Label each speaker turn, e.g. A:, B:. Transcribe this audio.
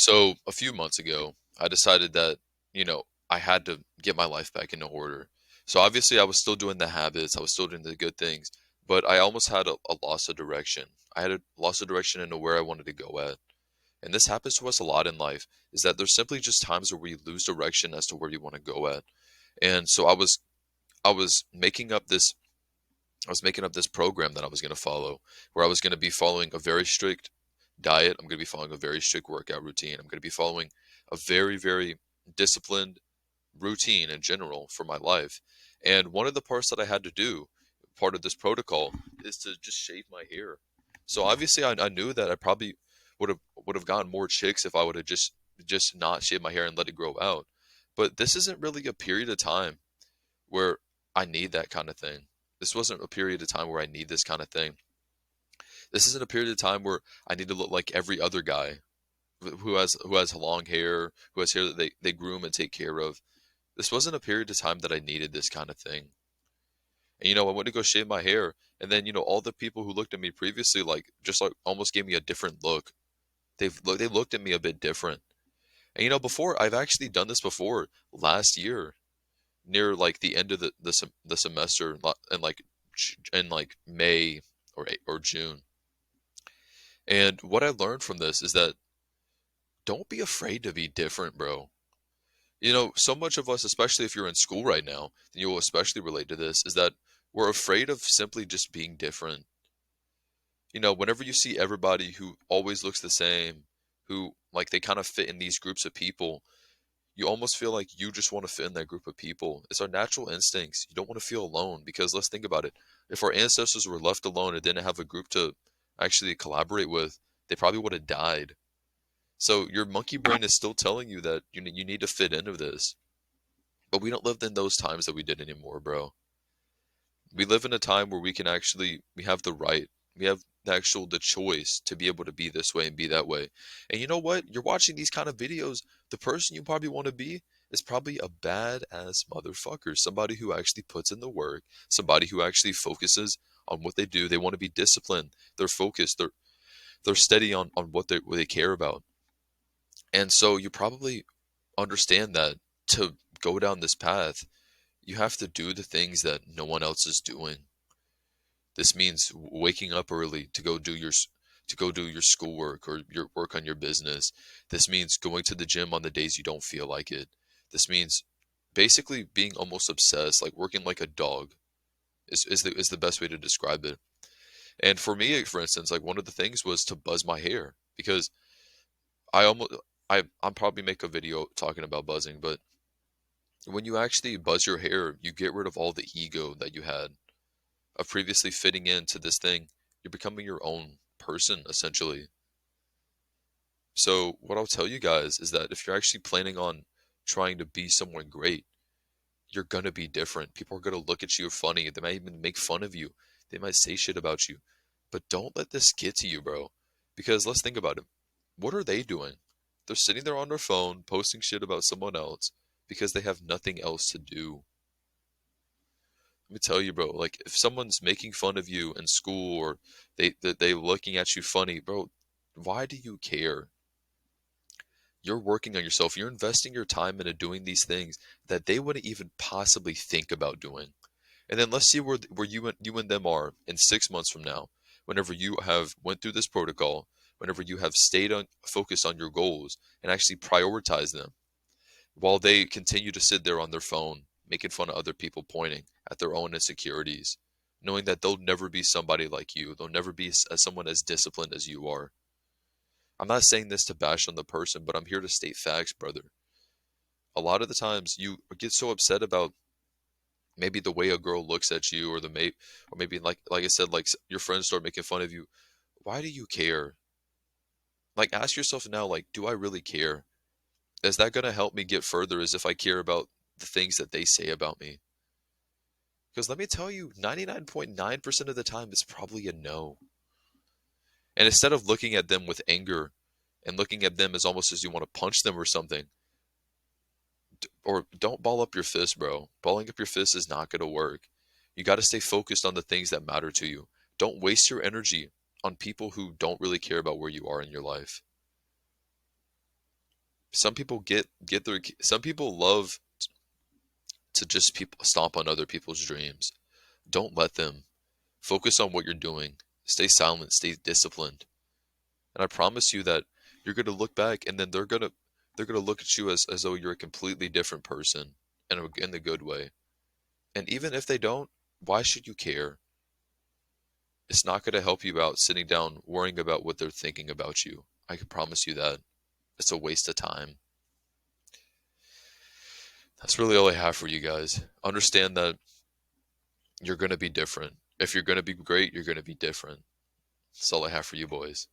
A: So a few months ago, I decided that, you know, I had to get my life back into order. So obviously I was still doing the habits, I was still doing the good things, but I almost had a loss of direction. I had a loss of direction into where I wanted to go at. And this happens to us a lot in life, is that there's simply just times where we lose direction as to where you want to go at. And so I was making up this program that I was going to follow, where I was going to be following a very strict diet. I'm going to be following a very strict workout routine. I'm going to be following a very, very disciplined routine in general for my life. And one of the parts that I had to do, part of this protocol, is to just shave my hair. So obviously, I knew that I probably would have gotten more chicks if I would have just not shaved my hair and let it grow out. But this isn't really a period of time where I need that kind of thing. This wasn't a period of time where I need this kind of thing. This isn't a period of time where I need to look like every other guy who has long hair, who has hair that they groom and take care of. This wasn't a period of time that I needed this kind of thing. And I went to go shave my hair, and then all the people who looked at me previously like just like almost gave me a different look. They looked at me a bit different. And before I've actually done this before last year near like the end of the semester in like May or June. And what I learned from this is that don't be afraid to be different, bro. So much of us, especially if you're in school right now, then you'll especially relate to this, is that we're afraid of simply just being different. Whenever you see everybody who always looks the same, who like they kind of fit in these groups of people, you almost feel like you just want to fit in that group of people. It's our natural instincts. You don't want to feel alone because let's think about it. If our ancestors were left alone and didn't have a group to actually collaborate with, they probably would have died. So your monkey brain is still telling you that you need to fit into this. But we don't live in those times that we did anymore, bro. We live in a time where we have the right, we have the choice to be able to be this way and be that way. And you know what? You're watching these kind of videos, the person you probably want to be is probably a badass motherfucker, somebody who actually puts in the work, somebody who actually focuses on what they do. They want to be disciplined. They're focused. They're steady on what they care about. And so you probably understand that to go down this path, you have to do the things that no one else is doing. This means waking up early to go do your schoolwork or your work on your business. This means going to the gym on the days you don't feel like it. This means basically being almost obsessed, like working like a dog is the best way to describe it. And for me, for instance, like one of the things was to buzz my hair because I almost I'm probably make a video talking about buzzing, but when you actually buzz your hair, you get rid of all the ego that you had of previously fitting into this thing. You're becoming your own person, essentially. So, what I'll tell you guys is that if you're actually planning on trying to be someone great, you're gonna be different. People are gonna look at you funny. They might even make fun of you. They might say shit about you. But don't let this get to you, bro. Because let's think about it. What are they doing? They're sitting there on their phone posting shit about someone else because they have nothing else to do. Let me tell you, bro, like if someone's making fun of you in school or they looking at you funny, bro, why do you care? You're working on yourself. You're investing your time into doing these things that they wouldn't even possibly think about doing. And then let's see where you and them are in 6 months from now, whenever you have went through this protocol, whenever you have stayed on focused on your goals and actually prioritize them, while they continue to sit there on their phone, making fun of other people, pointing at their own insecurities, knowing that they'll never be somebody like you. They'll never be someone as disciplined as you are. I'm not saying this to bash on the person, but I'm here to state facts, brother. A lot of the times you get so upset about maybe the way a girl looks at you or maybe like I said, like your friends start making fun of you. Why do you care? Like ask yourself now, like, do I really care? Is that going to help me get further as if I care about the things that they say about me? Because let me tell you, 99.9% of the time, it's probably a no. And instead of looking at them with anger and looking at them as almost as you want to punch them or something, or don't ball up your fist, bro. Balling up your fist is not going to work. You got to stay focused on the things that matter to you. Don't waste your energy on people who don't really care about where you are in your life. Some people some people love to just people stomp on other people's dreams. Don't let them. Focus on what you're doing. Stay silent, stay disciplined. And I promise you that you're going to look back and then they're going to look at you as though you're a completely different person in the good way. And even if they don't, why should you care? It's not going to help you out sitting down worrying about what they're thinking about you. I can promise you that. It's a waste of time. That's really all I have for you guys. Understand that you're going to be different. If you're going to be great, you're going to be different. That's all I have for you boys.